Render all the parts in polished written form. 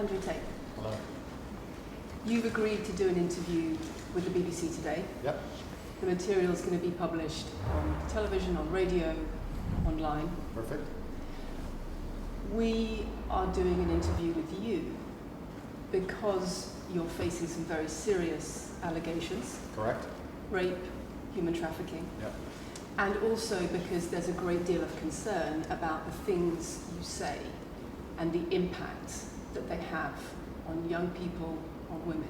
Andrew Tate. Hello. You've agreed to do an interview with the BBC today. Yep. The material is going to be published on television, on radio, online. Perfect. We are doing an interview with you because you're facing some very serious allegations. Correct. Rape, human trafficking. Yep. And also because there's a great deal of concern about the things you say and the impact that they have on young people, on women.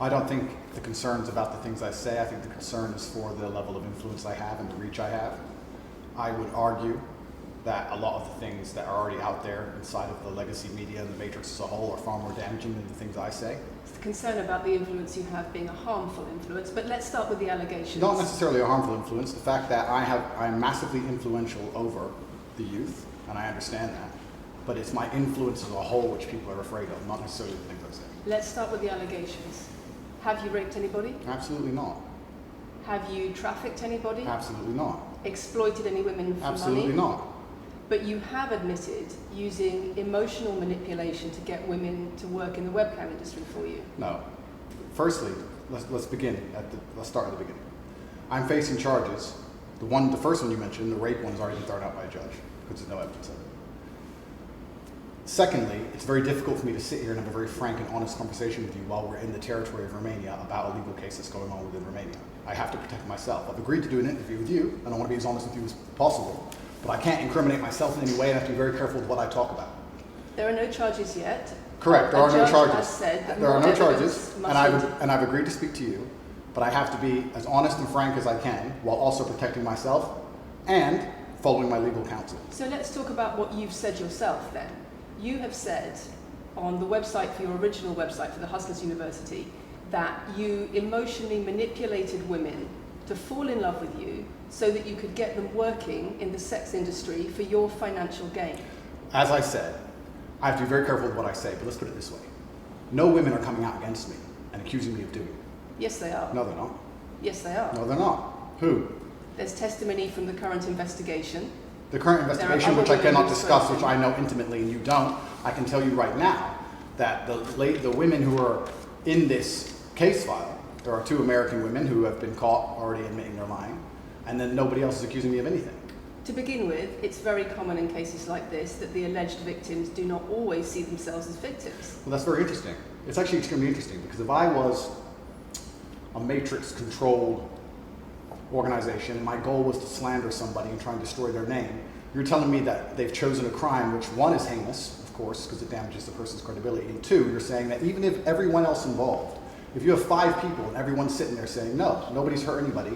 I don't think the concern's about the things I say. I think the concern is for the level of influence I have and the reach I have. I would argue that a lot of the things that are already out there inside of the legacy media and the matrix as a whole are far more damaging than the things I say. It's the concern about the influence you have being a harmful influence, but let's start with the allegations. Not necessarily a harmful influence. The fact that I'm massively influential over the youth, and I understand that, but it's my influence as a whole which people are afraid of, not necessarily the things I say. Let's start with the allegations. Have you raped anybody? Absolutely not. Have you trafficked anybody? Absolutely not. Exploited any women for Absolutely money? not. But you have admitted using emotional manipulation to get women to work in the webcam industry for you. No. Firstly, let's begin let's start at the beginning. I'm facing charges. The first one you mentioned, the rape one, has already been thrown out by a judge because there's no evidence of it. Secondly, it's very difficult for me to sit here and have a very frank and honest conversation with you while we're in the territory of Romania about a legal case that's going on within Romania. I have to protect myself. I've agreed to do an interview with you, and I want to be as honest with you as possible, but I can't incriminate myself in any way, and I have to be very careful with what I talk about. There are no charges yet. Correct, there are no charges. Has said that there are no charges, and I've agreed to speak to you, but I have to be as honest and frank as I can while also protecting myself and following my legal counsel. So let's talk about what you've said yourself then. You have said on the website for your original website for the Hustlers University that you emotionally manipulated women to fall in love with you so that you could get them working in the sex industry for your financial gain. As I said, I have to be very careful with what I say, but let's put it this way. No women are coming out against me and accusing me of doing it. Yes, they are. No, they're not. Yes, they are. No, they're not. Who? There's testimony from the current investigation. The current investigation, which I cannot discuss, which I know intimately and you don't, I can tell you right now that the women who are in this case file, there are 2 American women who have been caught already admitting they're lying, and then nobody else is accusing me of anything. To begin with, it's very common in cases like this that the alleged victims do not always see themselves as victims. Well, that's very interesting. It's actually extremely interesting because if I was a matrix-controlled organization and my goal was to slander somebody and try and destroy their name, you're telling me that they've chosen a crime which, 1, is heinous, of course, because it damages the person's credibility, and 2, you're saying that even if everyone else involved, if you have 5 people and everyone's sitting there saying, no, nobody's hurt anybody,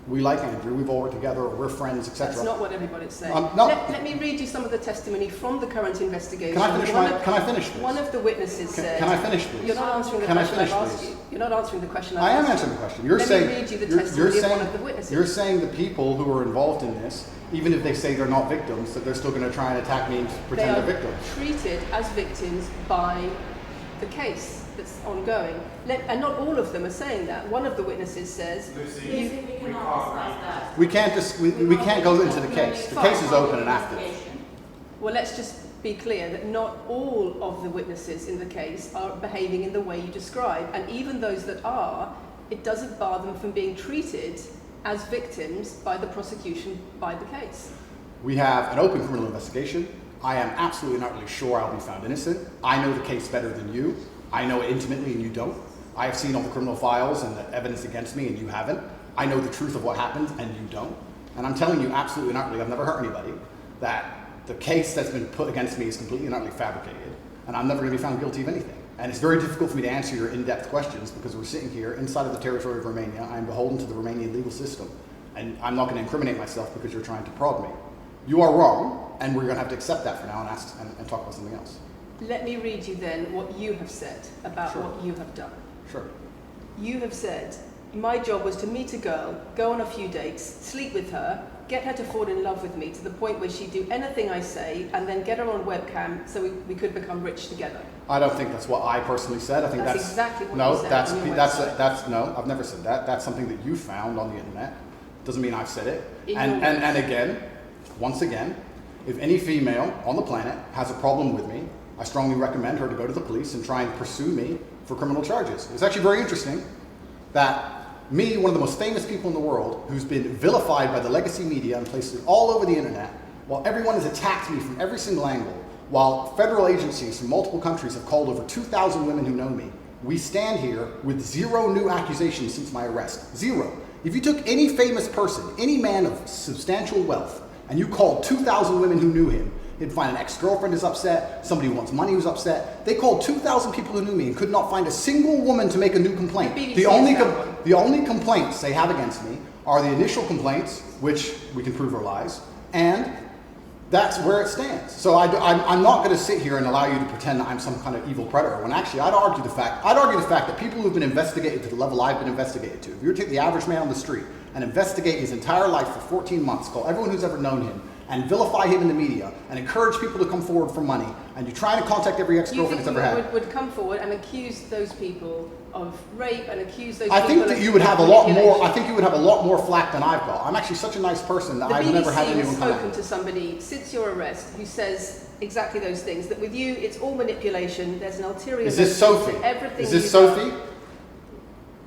we like Andrew, we've all worked together, or we're friends, etc. That's not what everybody's saying. No. Let me read you some of the testimony from the current investigation. Can I finish please? One of the witnesses said... Can I finish, please? You're not answering the question I've asked you. You're not answering the question I've asked you. I am answering the question. Let me read you the testimony of one of the witnesses. You're saying the people who are involved in this, even if they say they're not victims, that they're still going to try and attack me and pretend they're victims. They are treated as victims by the case that's ongoing. And not all of them are saying that. One of the witnesses says... We can't go into the case. The case is open and active. Well, let's just be clear that not all of the witnesses in the case are behaving in the way you describe. And even those that are, it doesn't bar them from being treated as victims by the prosecution, by the case. We have an open criminal investigation. I am absolutely and utterly sure I'll be found innocent. I know the case better than you. I know it intimately and you don't. I have seen all the criminal files and the evidence against me and you haven't. I know the truth of what happened and you don't. And I'm telling you absolutely and utterly, I've never hurt anybody, that the case that's been put against me is completely and utterly fabricated. And I'm never going to be found guilty of anything. And it's very difficult for me to answer your in-depth questions because we're sitting here inside of the territory of Romania. I'm beholden to the Romanian legal system. And I'm not going to incriminate myself because you're trying to prod me. You are wrong, and we're going to have to accept that for now and talk about something else. Let me read you then what you have said about what you have done. Sure. You have said, my job was to meet a girl, go on a few dates, sleep with her, get her to fall in love with me to the point where she'd do anything I say, and then get her on webcam so we could become rich together. I don't think that's what I personally said. I think that's exactly what you said on your website. No, I've never said that. That's something that you found on the internet. Doesn't mean I've said it. And again, once again, if any female on the planet has a problem with me, I strongly recommend her to go to the police and try and pursue me for criminal charges. It's actually very interesting that me, one of the most famous people in the world, who's been vilified by the legacy media and places all over the internet, while everyone has attacked me from every single angle, while federal agencies from multiple countries have called over 2,000 women who know me, we stand here with 0 new accusations since my arrest. 0. If you took any famous person, any man of substantial wealth, and you called 2,000 women who knew him, he'd find an ex-girlfriend is upset, somebody who wants money who's upset. They called 2,000 people who knew me and could not find a single woman to make a new complaint. The only complaints they have against me are the initial complaints, which we can prove are lies, and that's where it stands. So I'm not going to sit here and allow you to pretend that I'm some kind of evil predator, when actually I'd argue the fact that people who've been investigated to the level I've been investigated to, if you were to take the average man on the street and investigate his entire life for 14 months, call everyone who's ever known him, and vilify him in the media, and encourage people to come forward for money, and you try to contact every ex-girlfriend he's ever had. Would come forward and accuse those people of rape and accuse those people I think that you would have a lot more. I think you would have a lot more flack than I've got. I'm actually such a nice person that I've never had anyone come at me. The BBC has spoken to somebody since your arrest who says exactly those things. That with you, it's all manipulation. There's an ulterior. Is this Sophie? Everything. Is this Sophie?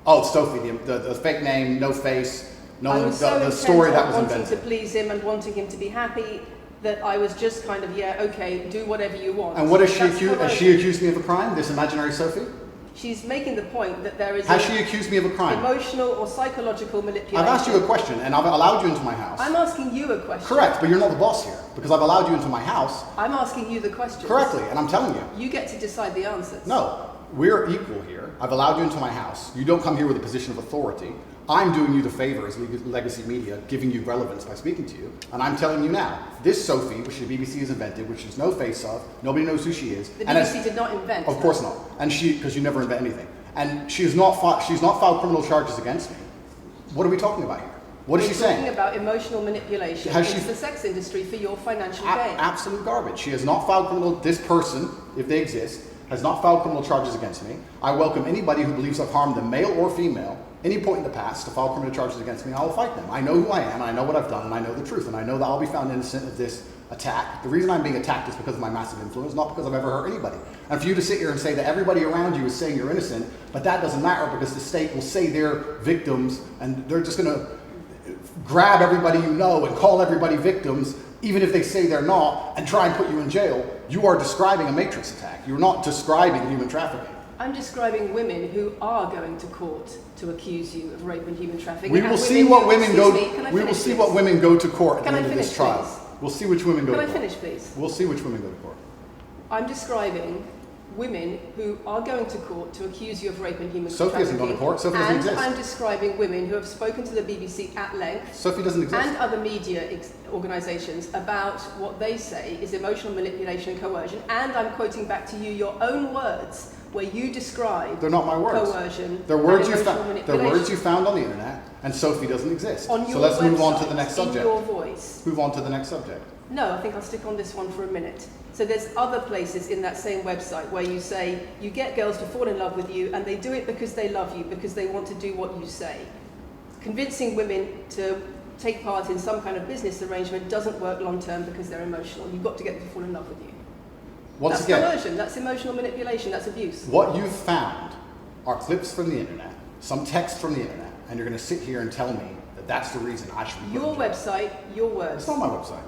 Oh, it's Sophie. The fake name, no face. No, the story that was invented. Wanting to please him and wanting him to be happy, that I was just kind of, yeah, okay, do whatever you want. And what is she accused? Has she accused me of a crime? This imaginary Sophie? She's making the point that there is. Has she accused me of a crime? Emotional or psychological manipulation. I've asked you a question, and I've allowed you into my house. I'm asking you a question. Correct, but you're not the boss here because I've allowed you into my house. I'm asking you the question. Correctly, and I'm telling you. You get to decide the answers. No, we're equal here. I've allowed you into my house. You don't come here with a position of authority. I'm doing you the favor as legacy media, giving you relevance by speaking to you. And I'm telling you now, this Sophie, which the BBC has invented, which there's no face of, nobody knows who she is. The BBC did not invent. Of course not. And because you never invent anything. And she's not filed criminal charges against me. What are we talking about here? What is she saying? Talking about emotional manipulation against the sex industry for your financial gain. Absolute garbage. She has not filed this person, if they exist, has not filed criminal charges against me. I welcome anybody who believes I've harmed them, male or female, any point in the past to file criminal charges against me. I will fight them. I know who I am, and I know what I've done, and I know the truth, and I know that I'll be found innocent of this attack. The reason I'm being attacked is because of my massive influence, not because I've ever hurt anybody. And for you to sit here and say that everybody around you is saying you're innocent, but that doesn't matter because the state will say they're victims, and they're just going to grab everybody you know and call everybody victims, even if they say they're not, and try and put you in jail. You are describing a matrix attack. You're not describing human trafficking. I'm describing women who are going to court to accuse you of rape and human trafficking. We will see what women go. We will see what women go to court at the end of this trial. We'll see which women go to court. Can I finish, please? We'll see which women go to court. I'm describing women who are going to court to accuse you of rape and human trafficking. Sophie hasn't gone to court. Sophie doesn't exist. And I'm describing women who have spoken to the BBC at length. Sophie doesn't exist. And other media organisations about what they say is emotional manipulation and coercion. And I'm quoting back to you your own words where you describe. They're not my words. Coercion. They're words you found. They're words you found on the internet. And Sophie doesn't exist. On your so let's website, move on to the next subject. In your voice. Move on to the next subject. No, I think I'll stick on this one for a minute. So there's other places in that same website where you say you get girls to fall in love with you and they do it because they love you, because they want to do what you say. Convincing women to take part in some kind of business arrangement doesn't work long term because they're emotional. You've got to get them to fall in love with you. That's coercion, that's emotional manipulation, that's abuse. What you've found are clips from the internet, some text from the internet, and you're going to sit here and tell me that that's the reason I should be your website, your words. It's not my website.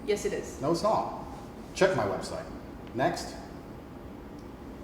Yes, it is. No, it's not. Check my website. Next.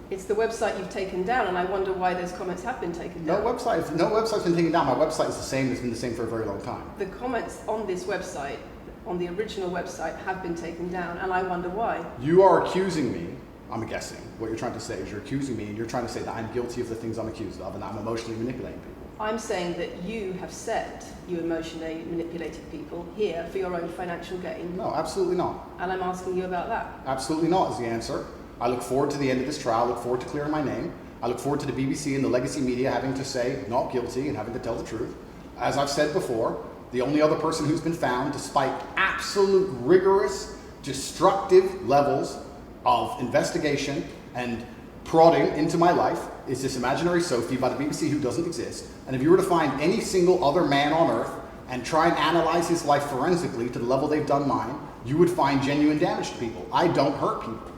It's the website you've taken down, and I wonder why those comments have been taken down. No website's been taken down. My website is the same. It's been the same for a very long time. The comments on this website, on the original website, have been taken down, and I wonder why. You are accusing me, I'm guessing, what you're trying to say is you're accusing me, and you're trying to say that I'm guilty of the things I'm accused of, and that I'm emotionally manipulating people. I'm saying that you have said you emotionally manipulated people here for your own financial gain. No, absolutely not. And I'm asking you about that. Absolutely not is the answer. I look forward to the end of this trial. I look forward to clearing my name. I look forward to the BBC and the legacy media having to say not guilty and having to tell the truth. As I've said before, the only other person who's been found, despite absolute rigorous, destructive levels of investigation and prodding into my life, is this imaginary Sophie by the BBC who doesn't exist. And if you were to find any single other man on earth and try and analyze his life forensically to the level they've done mine, you would find genuine damage to people. I don't hurt people.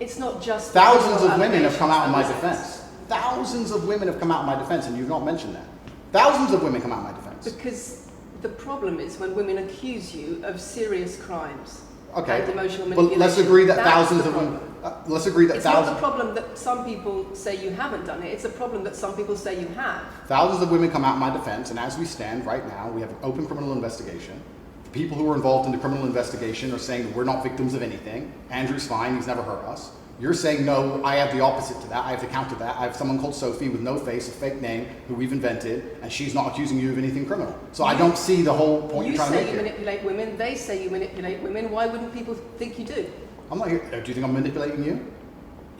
It's not just Thousands of women have come out in my allegations. defense. Thousands of women have come out in my defense, and you've not mentioned that. Thousands of women come out in my defense. Because the problem is when women accuse you of serious crimes Okay. and emotional But manipulation. let's agree that that's thousands the of women. problem. Let's agree that It's not the thousands. problem that some people say you haven't done it. It's a problem that some people say you have. Thousands of women come out in my defense, and as we stand right now, we have an open criminal investigation. The people who are involved in the criminal investigation are saying that we're not victims of anything. Andrew's fine, he's never hurt us. You're saying, no, I have the opposite to that. I have to counter that. I have someone called Sophie with no face, a fake name, who we've invented, and she's not accusing you of anything criminal. So I don't see the whole point you're trying to make You say you here. manipulate women, they say you manipulate women. Why wouldn't people think you do? I'm not here. Do you think I'm manipulating you?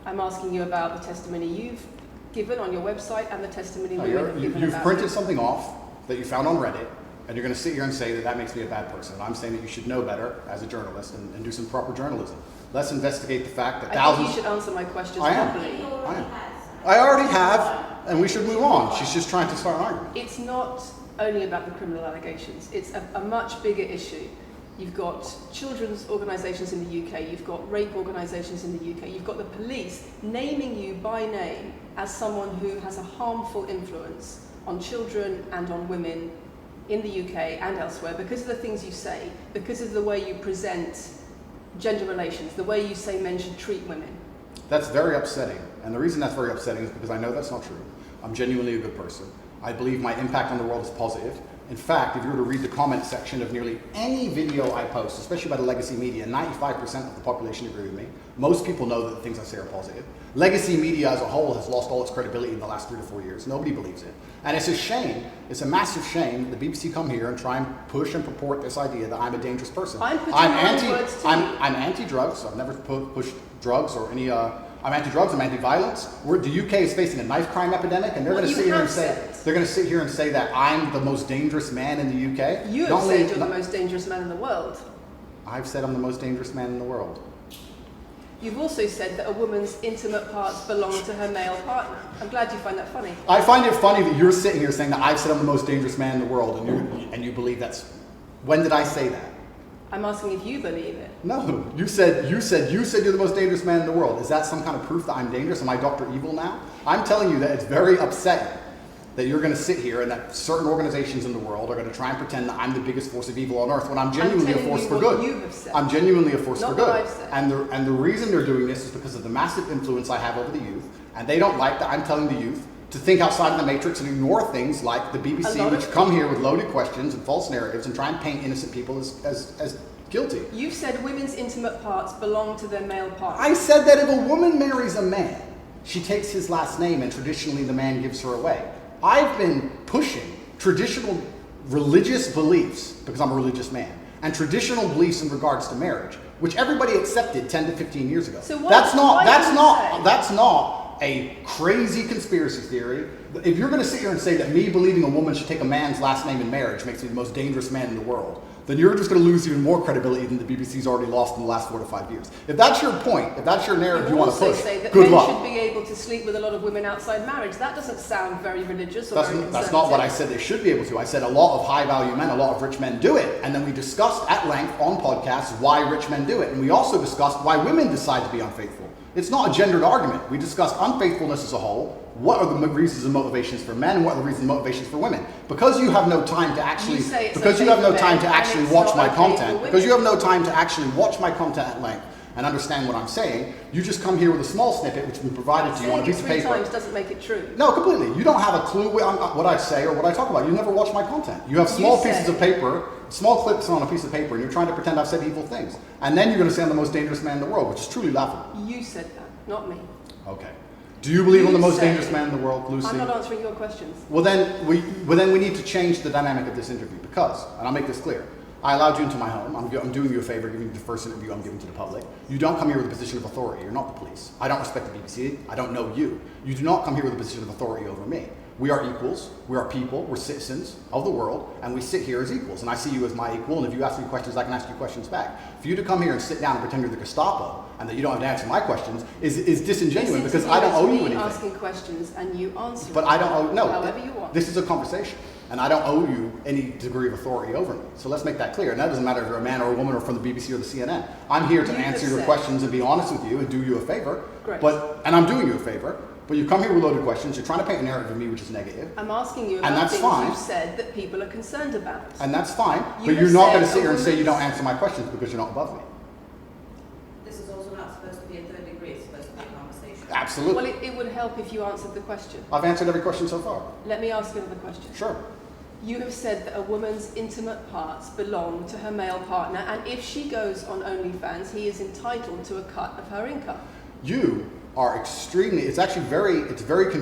I'm asking you about the testimony you've given on your website and the testimony No, women have given you've about printed you. something off that you found on Reddit, and you're going to sit here and say that that makes me a bad person. I'm saying that you should know better as a journalist and do some proper journalism. Let's investigate the fact that I thousands. think you should answer my questions I am. properly. I am. I already have, and we should move on. She's just trying to start an argument. It's not only about the criminal allegations. It's a much bigger issue. You've got children's organisations in the UK, you've got rape organisations in the UK, you've got the police naming you by name as someone who has a harmful influence on children and on women in the UK and elsewhere because of the things you say, because of the way you present gender relations, the way you say men should treat women. That's very upsetting. And the reason that's very upsetting is because I know that's not true. I'm genuinely a good person. I believe my impact on the world is positive. In fact, if you were to read the comment section of nearly any video I post, especially by the legacy media, 95% of the population agree with me. Most people know that the things I say are positive. Legacy media as a whole has lost all its credibility in the last 3 to 4 years. Nobody believes it. And it's a shame, it's a massive shame that the BBC come here and try and push and purport this idea that I'm a dangerous person. I'm putting my own words to you. I'm anti-drugs. I've never pushed drugs or any. I'm anti-drugs. I'm anti-violence. The UK is facing a knife crime epidemic, and they're going to sit here and say that I'm the most dangerous man in the UK. You have said you're the most dangerous man in the world. I've said I'm the most dangerous man in the world. You've also said that a woman's intimate parts belong to her male partner. I'm glad you find that funny. I find it funny that you're sitting here saying that I've said I'm the most dangerous man in the world, and you believe that's. When did I say that? I'm asking if you believe it. No, you said you're the most dangerous man in the world. Is that some kind of proof that I'm dangerous? Am I Dr. Evil now? I'm telling you that it's very upsetting that you're going to sit here and that certain organizations in the world are going to try and pretend that I'm the biggest force of evil on earth when I'm genuinely a force for good. You have said. I'm genuinely a force for Not good. what I've said. And the reason they're doing this is because of the massive influence I have over the youth, and they don't like that I'm telling the youth to think outside of the matrix and ignore things like the BBC, which come here with loaded questions and false narratives and try and paint innocent people as guilty. You've said women's intimate parts belong to their male partner. I said that if a woman marries a man, she takes his last name and traditionally the man gives her away. I've been pushing traditional religious beliefs, because I'm a religious man, and traditional beliefs in regards to marriage, which everybody accepted 10 to 15 years ago. So that's not a crazy conspiracy theory. If you're going to sit here and say that me believing a woman should take a man's last name in marriage makes me the most dangerous man in the world, then you're just going to lose even more credibility than the BBC's already lost in the last 4 to 5 years. If that's your point, if that's your narrative you want to push, say that good men luck. should be able to sleep with a lot of women outside marriage. That doesn't sound very religious or very conservative. That's not what I said they should be able to. I said a lot of high-value men, a lot of rich men do it. And then we discussed at length on podcasts why rich men do it. And we also discussed why women decide to be unfaithful. It's not a gendered argument. We discussed unfaithfulness as a whole. What are the reasons and motivations for men, and what are the reasons and motivations for women? Because you have no time to actually, watch my content, because you have no time to actually watch my content at length and understand what I'm saying, you just come here with a small snippet which has been provided to you on a piece of paper. Saying it 3 times doesn't make it true. No, completely. You don't have a clue what I say or what I talk about. You never watch my content. You have small pieces of paper, small clips on a piece of paper, and you're trying to pretend I've said evil things. And then you're going to say I'm the most dangerous man in the world, which is truly laughable. You said that, not me. Okay. Do you believe I'm the most dangerous man in the world, Lucy? I'm not answering your questions. Well, then we need to change the dynamic of this interview because, and I'll make this clear, I allowed you into my home. I'm doing you a favor, giving you the first interview I'm giving to the public. You don't come here with a position of authority. You're not the police. I don't respect the BBC. I don't know you. You do not come here with a position of authority over me. We are equals. We are people. We're citizens of the world, and we sit here as equals. And I see you as my equal, and if you ask me questions, I can ask you questions back. For you to come here and sit down and pretend you're the Gestapo and that you don't have to answer my questions is disingenuous because I don't owe you anything. Asking questions and you answer. But I don't owe, no. However you want. This is a conversation. and I don't owe you any degree of authority over me. So let's make that clear. And that doesn't matter if you're a man or a woman or from the BBC or the CNN. I'm here to answer your questions and be honest with you and do you a favor. Great. And I'm doing you a favor. But you come here with loaded questions. You're trying to paint a narrative of me which is negative. I'm asking you about things you've said that people are concerned about. And that's fine. But you're not going to sit here and say you don't answer my questions because you're not above me. This is also not supposed to be a third degree. It's supposed to be a conversation. Absolutely. Well, it would help if you answered the question. I've answered every question so far. Let me ask you another question. Sure. You have said that a woman's intimate parts belong to her male partner, and if she goes on OnlyFans, he is entitled to a cut of her income. You are extremely, it's very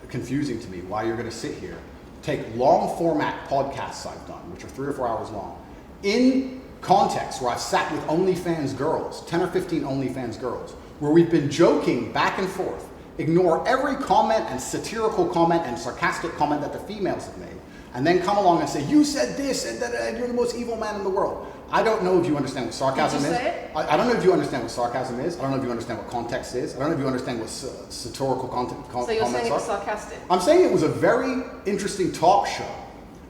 confusing to me why you're going to sit here, take long format podcasts I've done, which are 3 or 4 hours long, in context where I've sat with OnlyFans girls, 10 or 15 OnlyFans girls, where we've been joking back and forth, ignore every comment and satirical comment and sarcastic comment that the females have made, and then come along and say, you said this, and you're the most evil man in the world. I don't know if you understand what sarcasm is. Did you say it? I don't know if you understand what sarcasm is. I don't know if you understand what context is. I don't know if you understand what satirical comments are. So you're saying it was sarcastic? I'm saying it was a very interesting talk show.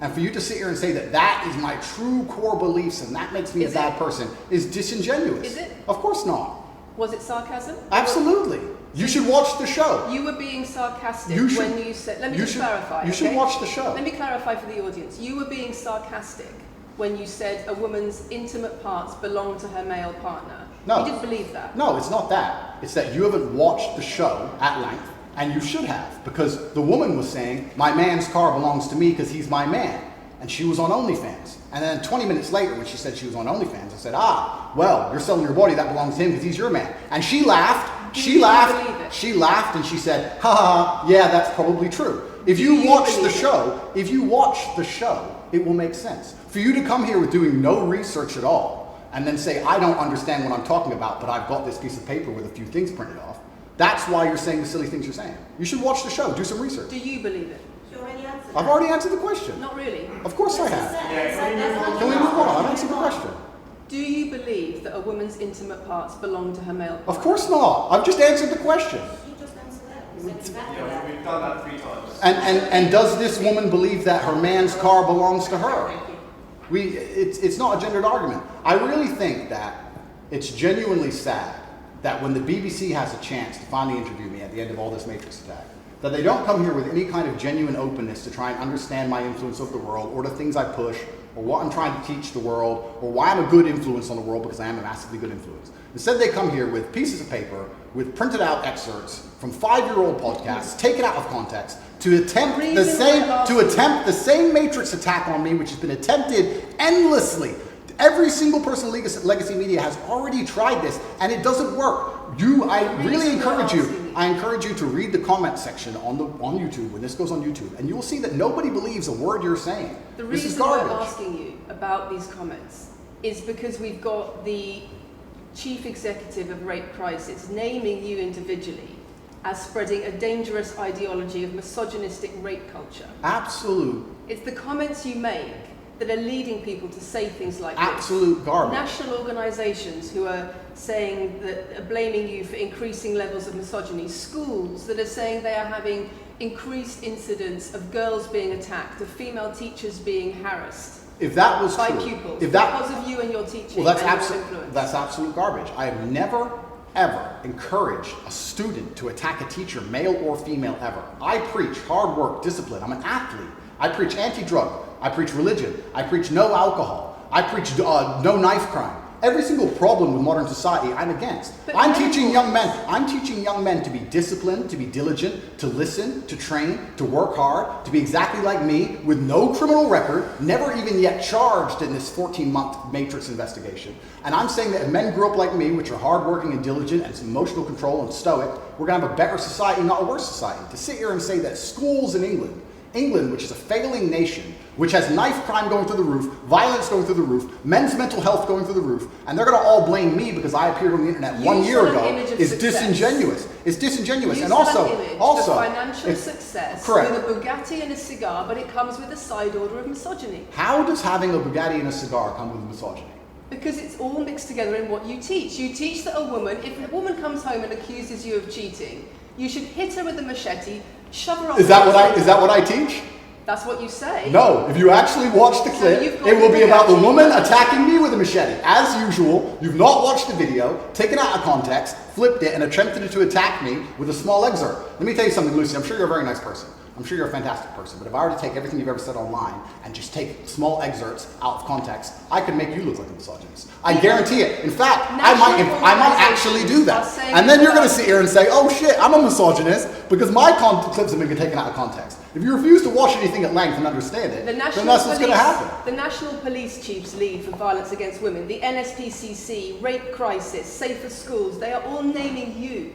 And for you to sit here and say that that is my true core beliefs and that makes me a bad person is disingenuous. Is it? Of course not. Was it sarcasm? Absolutely. You should watch the show. You were being sarcastic when you said... Let me just clarify. You should watch the show. Let me clarify for the audience. You were being sarcastic when you said a woman's intimate parts belong to her male partner. No. You didn't believe that. No, it's not that. It's that you haven't watched the show at length, and you should have, because the woman was saying, my man's car belongs to me because he's my man. And she was on OnlyFans. And then 20 minutes later, when she said she was on OnlyFans, I said, well, you're selling your body, that belongs to him because he's your man. And she laughed. She laughed and she said, yeah, that's probably true. If you watch the show, it will make sense. For you to come here with doing no research at all and then say, I don't understand what I'm talking about, but I've got this piece of paper with a few things printed off, that's why you're saying the silly things you're saying. You should watch the show, do some research. Do you believe it? You already answered. I've already answered the question. Not really. Of course I have. Can Can we move on? I've answered the question. Do you believe that a woman's intimate parts belong to her male partner? Of course not. I've just answered the question. You just answered that. You said exactly that. We've done that 3 times. And does this woman believe that her man's car belongs to her? It's not a gendered argument. I really think that it's genuinely sad that when the BBC has a chance to finally interview me at the end of all this Matrix attack, that they don't come here with any kind of genuine openness to try and understand my influence over the world or the things I push or what I'm trying to teach the world or why I'm a good influence on the world, because I am a massively good influence. Instead, they come here with pieces of paper with printed out excerpts from 5-year-old podcasts taken out of context to attempt the same Matrix attack on me, which has been attempted endlessly. Every single person in Legacy Media has already tried this, and it doesn't work. I really encourage you. I encourage you to read the comment section on YouTube when this goes on YouTube, and you will see that nobody believes a word you're saying. The This is reason we're garbage. asking you about these comments is because we've got the chief executive of Rape Crisis naming you individually as spreading a dangerous ideology of misogynistic rape culture. Absolute It's the comments you make that are leading people to say things like absolute garbage. National organisations who are saying that are blaming you for increasing levels of misogyny. Schools that are saying they are having increased incidents of girls being attacked, of female teachers being harassed. If that was by true, pupils, because of you and your teaching well, and your influence. that's absolute garbage. I have never, ever encouraged a student to attack a teacher, male or female, ever. I preach hard work, discipline. I'm an athlete. I preach anti-drug. I preach religion. I preach no alcohol. I preach no knife crime. Every single problem with modern society, I'm against. I'm teaching young men to be disciplined, to be diligent, to listen, to train, to work hard, to be exactly like me, with no criminal record, never even yet charged in this 14-month Matrix investigation. And I'm saying that if men grew up like me, which are hardworking and diligent and some emotional control and stoic, we're going to have a better society, not a worse society. To sit here and say that schools in England, which is a failing nation, which has knife crime going through the roof, violence going through the roof, men's mental health going through the roof, and they're going to all blame me because I appeared on the internet 1 year ago, is disingenuous. It's disingenuous. And also, financial success correct. With a Bugatti and a cigar, but it comes with a side order of misogyny. How does having a Bugatti and a cigar come with misogyny? Because it's all mixed together in what you teach. You teach that if a woman comes home and accuses you of cheating, you should hit her with a machete, shove her off. Is that what I teach? That's what you say. No, if you actually watch the clip, you've got it will the be about the video. woman attacking me with a machete. As usual, you've not watched the video, taken it out of context, flipped it, and attempted to attack me with a small excerpt. Let me tell you something, Lucy. I'm sure you're a very nice person. I'm sure you're a fantastic person. But if I were to take everything you've ever said online and just take small excerpts out of context, I could make you look like a misogynist. I guarantee it. In fact, I might actually do that. And then you're going to sit here and say, oh shit, I'm a misogynist because my clips have been taken out of context. If you refuse to watch anything at length and understand it, then that's what's going to happen. The National Police Chiefs League for Violence Against Women, the NSPCC, Rape Crisis, Safer Schools, they are all naming you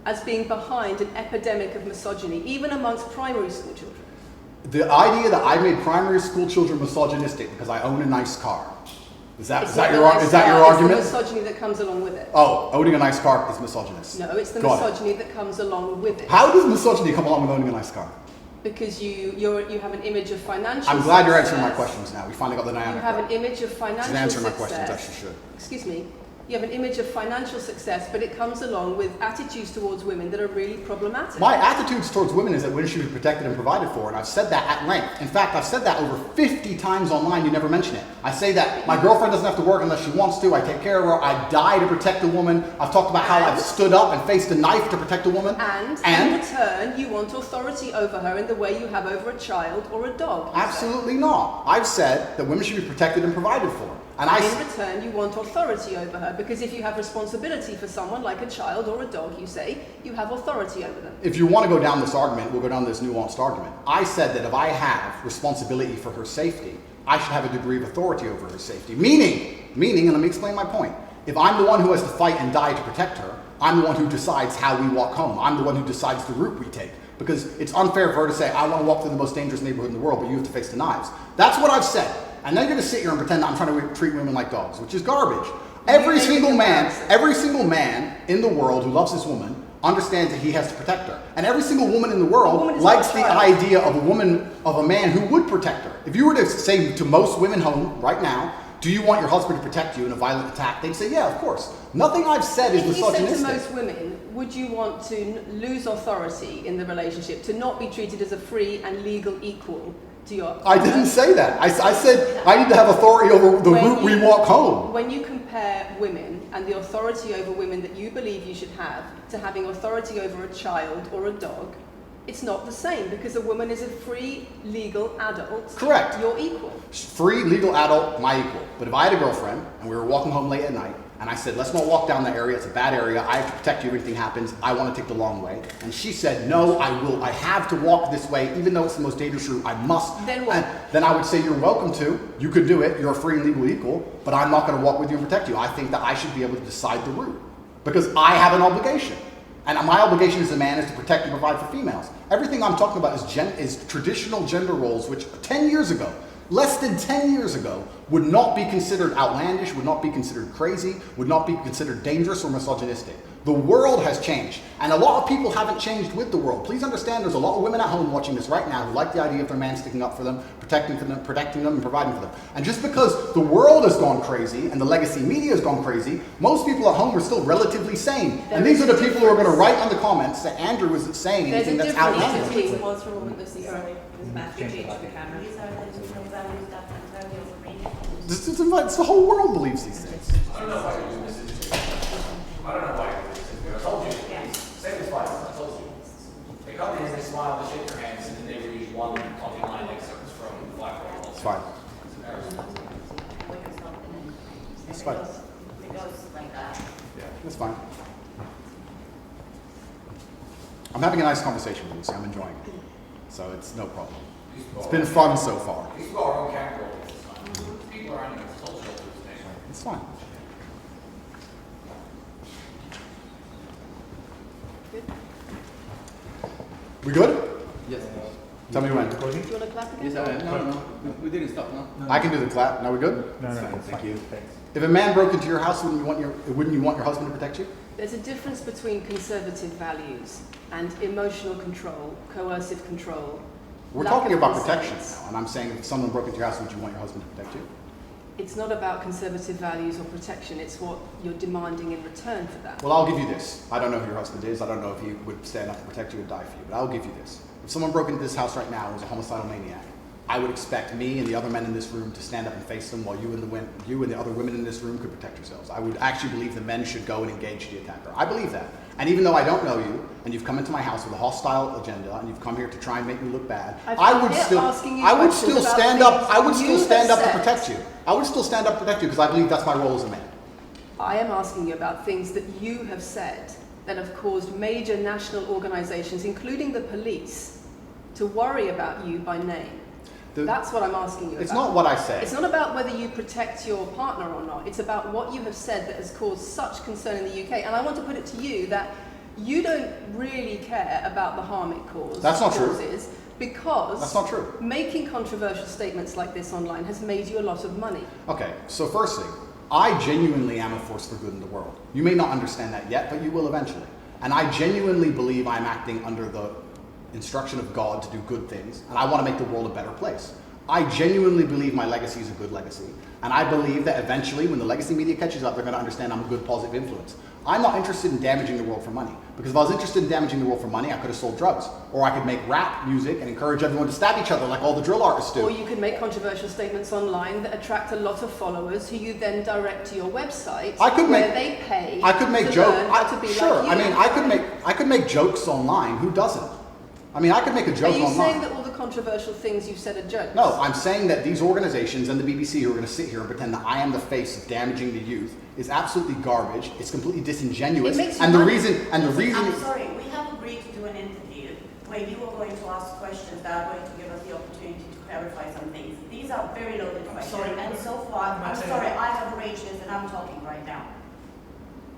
as being behind an epidemic of misogyny, even amongst primary school children. The idea that I made primary school children misogynistic because I own a nice car. Is that your argument? It's the misogyny that comes along with it. Oh, owning a nice car is misogynist. No, it's the misogyny that comes along with it. How does misogyny come along with owning a nice car? Because you have an image of financial I'm glad success. you're answering my questions now. We finally got the dynamic. You have an image of financial She's answering my success. questions, as she should. Excuse me. You have an image of financial success, but it comes along with attitudes towards women that are really problematic. My attitudes towards women is that women should be protected and provided for, and I've said that at length. In fact, I've said that over 50 times online, you never mention it. I say that my girlfriend doesn't have to work unless she wants to, I take care of her, I die to protect a woman. I've talked about how I've stood up and faced a knife to protect a woman. And in return, you want authority over her in the way you have over a child or a dog. Absolutely not. I've said that women should be protected and provided for. And in return, you want authority over her, because if you have responsibility for someone like a child or a dog, you say, you have authority over them. If you want to go down this argument, we'll go down this nuanced argument. I said that if I have responsibility for her safety, I should have a degree of authority over her safety. Meaning, and let me explain my point. If I'm the one who has to fight and die to protect her, I'm the one who decides how we walk home. I'm the one who decides the route we take. Because it's unfair for her to say, I want to walk through the most dangerous neighborhood in the world, but you have to face the knives. That's what I've said. And then you're going to sit here and pretend that I'm trying to treat women like dogs, which is garbage. Every single man in the world who loves this woman understands that he has to protect her. And every single woman in the world likes the idea of a man who would protect her. If you were to say to most women home right now, do you want your husband to protect you in a violent attack? They'd say, yeah, of course. Nothing I've said is misogynistic. If you said to most women, would you want to lose authority in the relationship, to not be treated as a free and legal equal to your partner? I didn't say that. I said I need to have authority over the route we walk home. When you compare women and the authority over women that you believe you should have to having authority over a child or a dog, it's not the same, because a woman is a free, legal adult. Correct. You're equal. Free, legal adult, my equal. But if I had a girlfriend and we were walking home late at night and I said, let's not walk down that area, it's a bad area, I have to protect you if anything happens, I want to take the long way. And she said, no, I have to walk this way, even though it's the most dangerous route, I must. Then what? Then I would say, you're welcome to, you could do it, you're a free and legal equal, but I'm not going to walk with you and protect you. I think that I should be able to decide the route, because I have an obligation. And my obligation as a man is to protect and provide for females. Everything I'm talking about is traditional gender roles, which 10 years ago, less than 10 years ago, would not be considered outlandish, would not be considered crazy, would not be considered dangerous or misogynistic. The world has changed, and a lot of people haven't changed with the world. Please understand, there's a lot of women at home watching this right now who like the idea of their man sticking up for them, protecting them, and providing for them. And just because the world has gone crazy and the legacy media has gone crazy, most people at home are still relatively sane. And these are the people who are going to write on the comments that Andrew isn't saying anything that's outlandish. Please pause for a moment, Lucy. Sorry. There's Matthew change the camera. It's the whole world believes these things. I don't know why you're doing this. I don't know why you're doing this. I told you. Say this twice. I told you. They come in, they smile, they shake their hands, and then they read one fucking line excerpts from Black Girl. It's fine. It's fine. It goes like that. Yeah, that's fine. I'm having a nice conversation with Lucy. I'm enjoying it. So it's no problem. It's been fun so far. These people are on camera all this time. People are on your social thing. It's fine. We good? Yes. Tell me when. Do you want to clap again? Yes, I am. No, we didn't stop, no? I can do the clap. Now we good? No, Thank you. If a man broke into your house, wouldn't you want your husband to protect you? There's a difference between conservative values and emotional control, coercive control. We're lack talking of about consent. protection now, and I'm saying if someone broke into your house, would you want your husband to protect you? It's not about conservative values or protection, it's what you're demanding in return for that. Well, I'll give you this. I don't know who your husband is. I don't know if he would stand up to protect you and die for you, but I'll give you this. If someone broke into this house right now and was a homicidal maniac, I would expect me and the other men in this room to stand up and face them while you and the other women in this room could protect yourselves. I would actually believe the men should go and engage the attacker. I believe that. And even though I don't know you, and you've come into my house with a hostile agenda, and you've come here to try and make me look bad, I would still stand up to protect you. I would still stand up to protect you because I believe that's my role as a man. I am asking you about things that you have said that have caused major national organizations, including the police, to worry about you by name. That's what I'm asking you about. It's not what I say. It's not about whether you protect your partner or not. It's about what you have said that has caused such concern in the UK. And I want to put it to you that you don't really care about the harm it causes. That's not true. Because that's not true. Making controversial statements like this online has made you a lot of money. Okay, so first thing, I genuinely am a force for good in the world. You may not understand that yet, but you will eventually. And I genuinely believe I'm acting under the instruction of God to do good things, and I want to make the world a better place. I genuinely believe my legacy is a good legacy, and I believe that eventually when the legacy media catches up, they're going to understand I'm a good positive influence. I'm not interested in damaging the world for money, because if I was interested in damaging the world for money, I could have sold drugs, or I could make rap music and encourage everyone to stab each other like all the drill artists do. Or you could make controversial statements online that attract a lot of followers who you then direct to your website where they pay I could make to jokes. learn how to be Sure, like you. I mean, I could make jokes online. Who doesn't? I mean, I could make a joke online. Are you saying that all the controversial things you've said are jokes? No, I'm saying that these organizations and the BBC who are going to sit here and pretend that I am the face of damaging the youth is absolutely garbage. It's completely disingenuous. It makes and you the money. reason I'm sorry, we have agreed to do an interview where you are going to ask questions that are going to give us the opportunity to clarify some things. These are very loaded questions. sorry, And so far, I'm sorry, I have arranged this and I'm talking right now.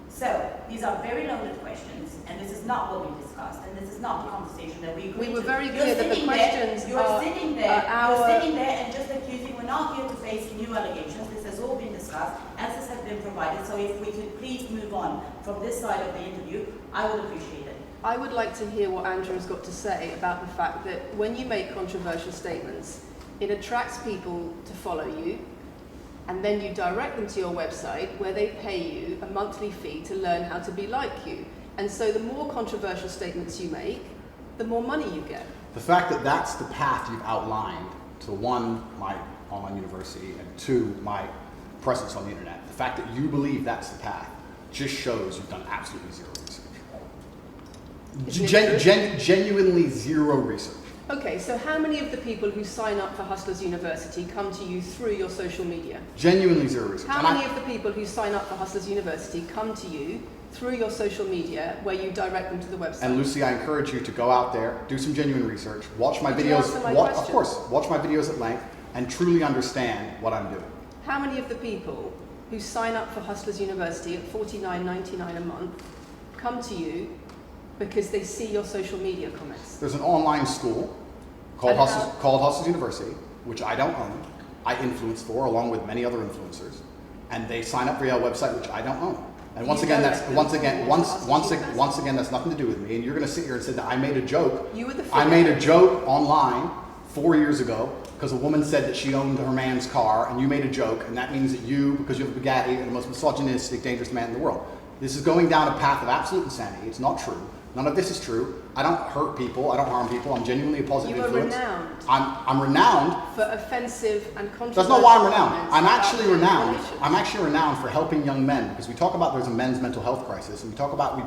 So, these are very loaded questions, and this is not what we discussed, and this is not the conversation that we agreed to. We were very clear that the questions You're sitting there and just accusing, we're not here to face new allegations, this has all been discussed, answers have been provided, so if we could please move on from this side of the interview, I would appreciate it. I would like to hear what Andrew's got to say about the fact that when you make controversial statements, it attracts people to follow you, and then you direct them to your website where they pay you a monthly fee to learn how to be like you. And so the more controversial statements you make, the more money you get. The fact that that's the path you've outlined to one, my online university, and two, my presence on the internet, the fact that you believe that's the path just shows you've done absolutely zero research. Genuinely zero research. Okay, so how many of the people who sign up for Hustlers University come to you through your social media? Genuinely zero research. How many of the people who sign up for Hustlers University come to you through your social media where you direct them to the website? And Lucy, I encourage you to go out there, do some genuine research, watch my Could you videos, answer my of question? course, watch my videos at length, and truly understand what I'm doing. How many of the people who sign up for Hustlers University at $49.99 a month come to you because they see your social media comments? There's an online school called Hustlers University, which I don't own. I influence for, along with many other influencers, and they sign up for your website, which I don't own. And once again, that's nothing to do with me. And you're going to sit here and say that I made a joke. I made a joke online 4 years ago because a woman said that she owned her man's car, and you made a joke, and that means that you, because you have a Bugatti, are the most misogynistic, dangerous man in the world. This is going down a path of absolute insanity. It's not true. None of this is true. I don't hurt people. I don't harm people. I'm genuinely a positive influence. You are renowned. I'm renowned for offensive and controversial. That's not why I'm renowned. I'm comments actually about renowned. regulations. I'm actually renowned for helping young men, because we talk about there's a men's mental health crisis, and we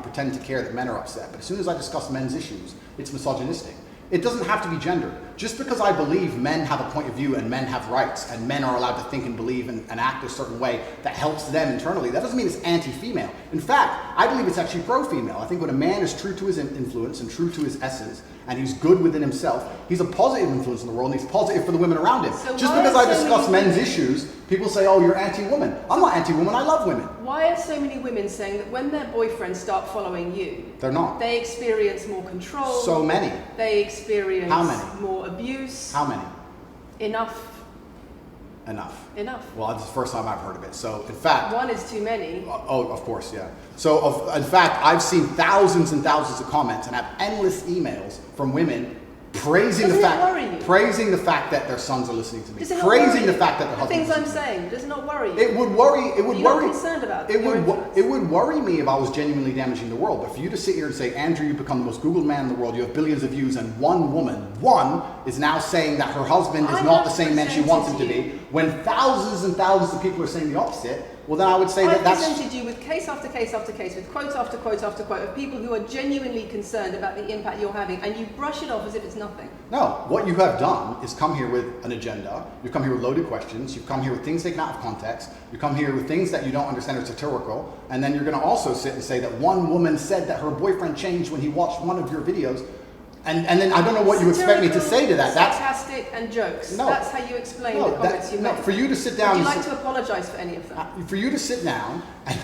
pretend to care that men are upset. But as soon as I discuss men's issues, it's misogynistic. It doesn't have to be gendered. Just because I believe men have a point of view and men have rights and men are allowed to think and believe and act a certain way that helps them internally, that doesn't mean it's anti-female. In fact, I believe it's actually pro-female. I think when a man is true to his influence and true to his essence, and he's good within himself, he's a positive influence in the world, and he's positive for the women around him. So just because I discuss men's issues, people say, oh, you're anti-woman. I'm not anti-woman, I love women. Why are so many women saying that when their boyfriends start following you, They're not. they experience more control? So many. They experience How many? more abuse? How many? Enough. Well, it's the first time I've heard of it. So, in fact... One is too many. Oh, of course, yeah. So, in fact, I've seen thousands and thousands of comments and have endless emails from women praising Doesn't the it fact, worry you? praising the fact that their sons are listening to me, Does it not praising worry the you? fact that their The things husbands I'm listen to me. saying, does it not worry you? It would worry. It would You're not worry. concerned about it your would. influence? It would worry me if I was genuinely damaging the world. But for you to sit here and say, Andrew, you've become the most Googled man in the world. You have billions of views, and one woman, is now saying that her husband is I not have the same man she wants him to presented be. When thousands and thousands of people are saying the opposite, well, then I would say I've that that's. presented you with case after case after case, with quote after quote after quote of people who are genuinely concerned about the impact you're having, and you brush it off as if it's nothing. No, what you have done is come here with an agenda. You've come here with loaded questions. You've come here with things taken out of context. You come here with things that you don't understand are satirical. And then you're going to also sit and say that one woman said that her boyfriend changed when he watched one of your videos. And then I don't know what you expect me to say to that. That's sarcastic and jokes. No. That's how you explain no, the comments you no. make. For you to sit down. Would you and like to apologise for any of them? For you to sit down and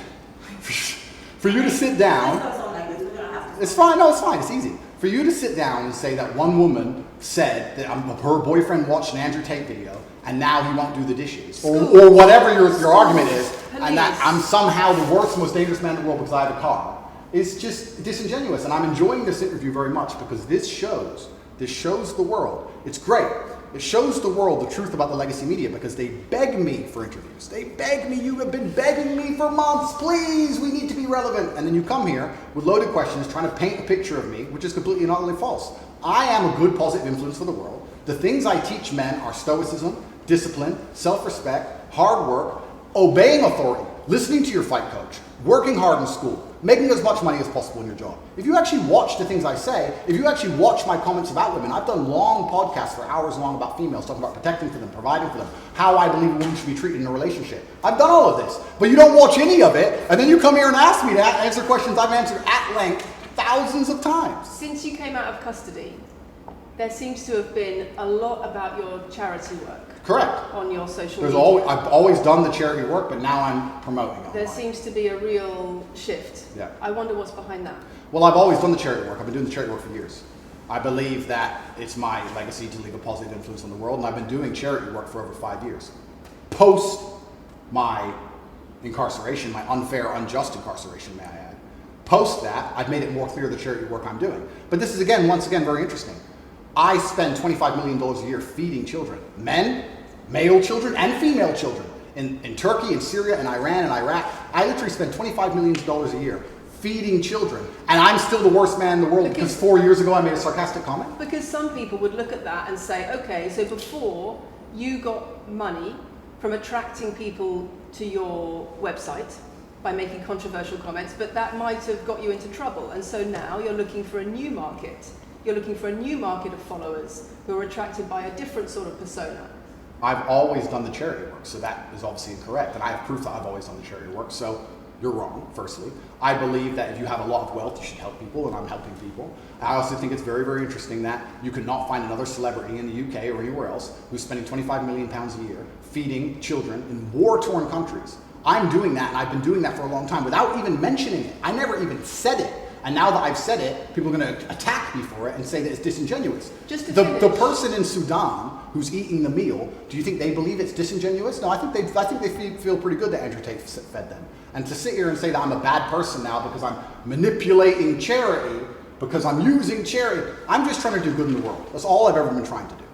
for you to sit down. Let's go on like this. We're gonna have to. It's fine. No, it's fine. It's easy. For you to sit down and say that one woman said that her boyfriend watched an Andrew Tate video and now he won't do the dishes, or whatever your argument is, and that I'm somehow the worst, most dangerous man in the world because I have a car, is just disingenuous. And I'm enjoying this interview very much because this shows the world. It's great. It shows the world the truth about the legacy media because they beg me for interviews. They beg me. You have been begging me for months. Please, we need to be relevant. And then you come here with loaded questions trying to paint a picture of me, which is completely and utterly false. I am a good positive influence for the world. The things I teach men are stoicism, discipline, self-respect, hard work, obeying authority, listening to your fight coach, working hard in school, making as much money as possible in your job. If you actually watch the things I say, if you actually watch my comments about women, I've done long podcasts for hours long about females, talking about protecting for them, providing for them, how I believe a woman should be treated in a relationship. I've done all of this, but you don't watch any of it, and then you come here and ask me to answer questions I've answered at length thousands of times. Since you came out of custody, there seems to have been a lot about your charity work. Correct. On your social There's media. I've always done the charity work, but now I'm promoting it. There seems to be a real shift. Yeah. I wonder what's behind that. Well, I've always done the charity work. I've been doing the charity work for years. I believe that it's my legacy to leave a positive influence on the world, and I've been doing charity work for over 5 years. Post my incarceration, my unfair, unjust incarceration, may I add. Post that, I've made it more clear the charity work I'm doing. But this is, once again, very interesting. I spend $25 million a year feeding children. Men, male children, and female children. In Turkey, in Syria, in Iran, and Iraq. I literally spend $25 million a year feeding children. And I'm still the worst man in the world because 4 years ago I made a sarcastic comment? Because some people would look at that and say, okay, so before you got money from attracting people to your website by making controversial comments, but that might have got you into trouble. And so now you're looking for a new market. You're looking for a new market of followers who are attracted by a different sort of persona. I've always done the charity work, so that is obviously incorrect. And I have proof that I've always done the charity work, so you're wrong, firstly. I believe that if you have a lot of wealth, you should help people, and I'm helping people. I also think it's very, very interesting that you could not find another celebrity in the UK or anywhere else who's spending £25 million a year feeding children in war-torn countries. I'm doing that, and I've been doing that for a long time without even mentioning it. I never even said it. And now that I've said it, people are going to attack me for it and say that it's disingenuous. The person in Sudan who's eating the meal, do you think they believe it's disingenuous? No, I think they feel pretty good that Andrew Tate fed them. And to sit here and say that I'm a bad person now because I'm manipulating charity, because I'm using charity, I'm just trying to do good in the world. That's all I've ever been trying to do.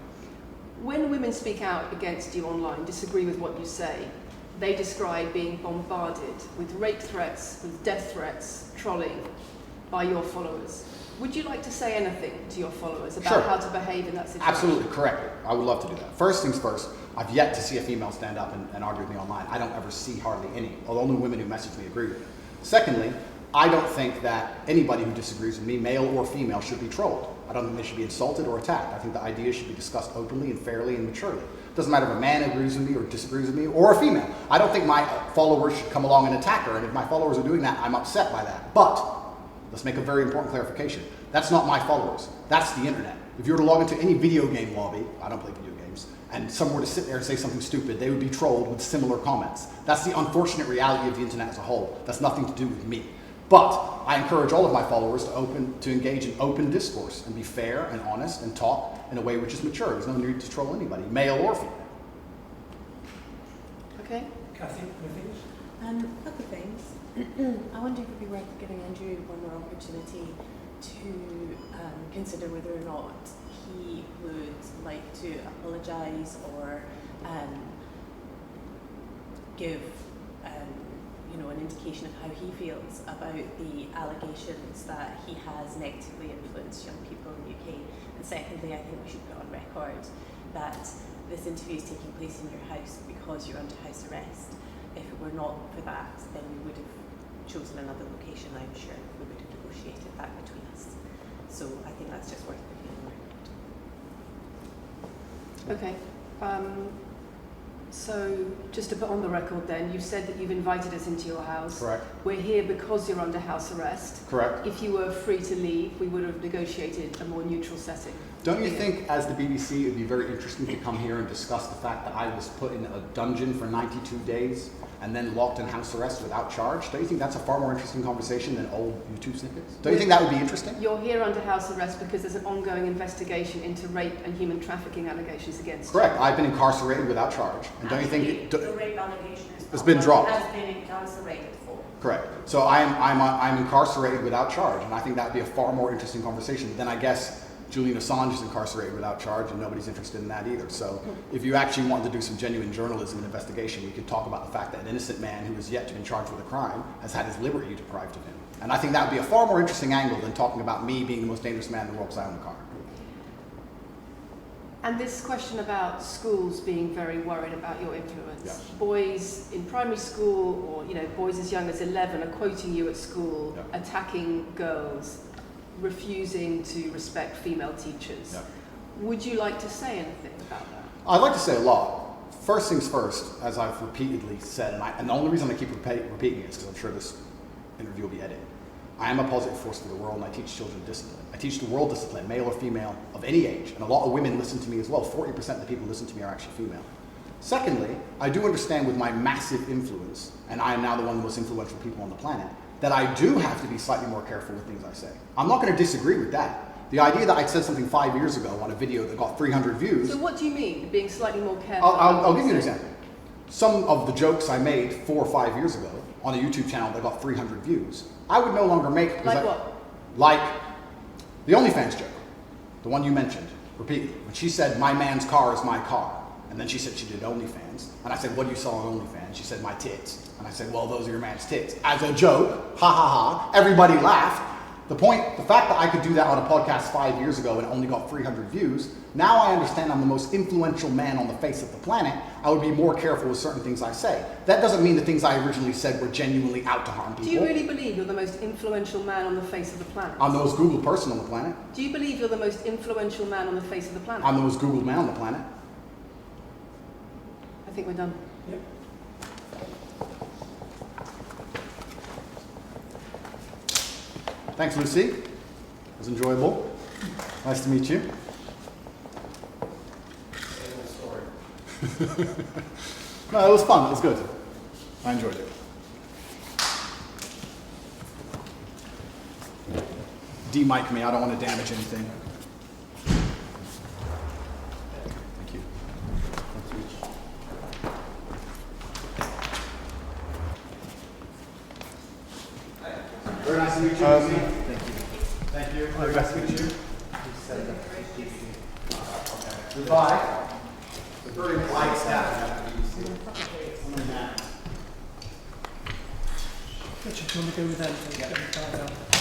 When women speak out against you online, disagree with what you say, they describe being bombarded with rape threats, with death threats, trolling by your followers. Would you like to say anything to your followers about how to behave in that situation? Absolutely, correct. I would love to do that. First things first, I've yet to see a female stand up and argue with me online. I don't ever see hardly any. The only women who message me agree with me. Secondly, I don't think that anybody who disagrees with me, male or female, should be trolled. I don't think they should be insulted or attacked. I think the ideas should be discussed openly and fairly and maturely. It doesn't matter if a man agrees with me or disagrees with me, or a female. I don't think my followers should come along and attack her, and if my followers are doing that, I'm upset by that. But let's make a very important clarification. That's not my followers. That's the internet. If you were to log into any video game lobby, I don't play video games, and someone were to sit there and say something stupid, they would be trolled with similar comments. That's the unfortunate reality of the internet as a whole. That's nothing to do with me. But I encourage all of my followers to engage in open discourse and be fair and honest and talk in a way which is mature. There's no need to troll anybody, male or female. Okay. Kathy, anything? A couple of things. I wonder if it would be worth giving Andrew one more opportunity to consider whether or not he would like to apologise or give an indication of how he feels about the allegations that he has negatively influenced young people in the UK. And secondly, I think we should put on record that this interview is taking place in your house because you're under house arrest. If it were not for that, then we would have chosen another location, I'm sure. We would have negotiated that between us. So I think that's just worth putting on record. Okay. So just to put on the record then, you've said that you've invited us into your house. Correct. We're here because you're under house arrest. Correct. If you were free to leave, we would have negotiated a more neutral setting. Don't you think, as the BBC, it would be very interesting to come here and discuss the fact that I was put in a dungeon for 92 days and then locked in house arrest without charge? Don't you think that's a far more interesting conversation than old YouTube snippets? Don't you think that would be interesting? You're here under house arrest because there's an ongoing investigation into rape and human trafficking allegations against you. Correct. I've been incarcerated without charge. And don't you think the rape allegation it's been dropped? Has been incarcerated for. Correct. So I'm incarcerated without charge, and I think that would be a far more interesting conversation. Then I guess Julian Assange is incarcerated without charge, and nobody's interested in that either. So if you actually wanted to do some genuine journalism and investigation, we could talk about the fact that an innocent man who is yet to be charged with a crime has had his liberty deprived of him. And I think that would be a far more interesting angle than talking about me being the most dangerous man in the world because I own a car. And this question about schools being very worried about your influence. Yeah. Boys in primary school or boys as young as 11 are quoting you at school, Yeah. attacking girls, refusing to respect female teachers. Yeah. Would you like to say anything about that? I'd like to say a lot. First things first, as I've repeatedly said, and the only reason I keep repeating it is because I'm sure this interview will be edited. I am a positive force for the world, and I teach children discipline. I teach the world discipline, male or female, of any age. And a lot of women listen to me as well. 40% of the people who listen to me are actually female. Secondly, I do understand with my massive influence, and I am now the one of the most influential people on the planet, that I do have to be slightly more careful with things I say. I'm not going to disagree with that. The idea that I said something 5 years ago on a video that got 300 views... So what do you mean, being slightly more careful? I'll give you an example. Some of the jokes I made 4 or 5 years ago on a YouTube channel that got 300 views, I would no longer make... Like what? Like the OnlyFans joke, the one you mentioned repeatedly. When she said, my man's car is my car. And then she said she did OnlyFans. And I said, what do you sell on OnlyFans? She said, my tits. And I said, well, those are your man's tits. As a joke, ha ha ha, everybody laughed. The fact that I could do that on a podcast 5 years ago and it only got 300 views, now I understand I'm the most influential man on the face of the planet. I would be more careful with certain things I say. That doesn't mean the things I originally said were genuinely out to harm people. Do you really believe you're the most influential man on the face of the planet? I'm the most Googled person on the planet. Do you believe you're the most influential man on the face of the planet? I'm the most Googled man on the planet. I think we're done. Yep. Thanks, Lucy. It was enjoyable. Nice to meet you. No, it was fun. It was good. I enjoyed it. De-mic me. I don't want to damage anything. Thank you. Very nice to meet you, Lucy. Thank you. Thank you. Very nice to meet you. Goodbye. It's a very polite staff. Richard, do you want to go with them?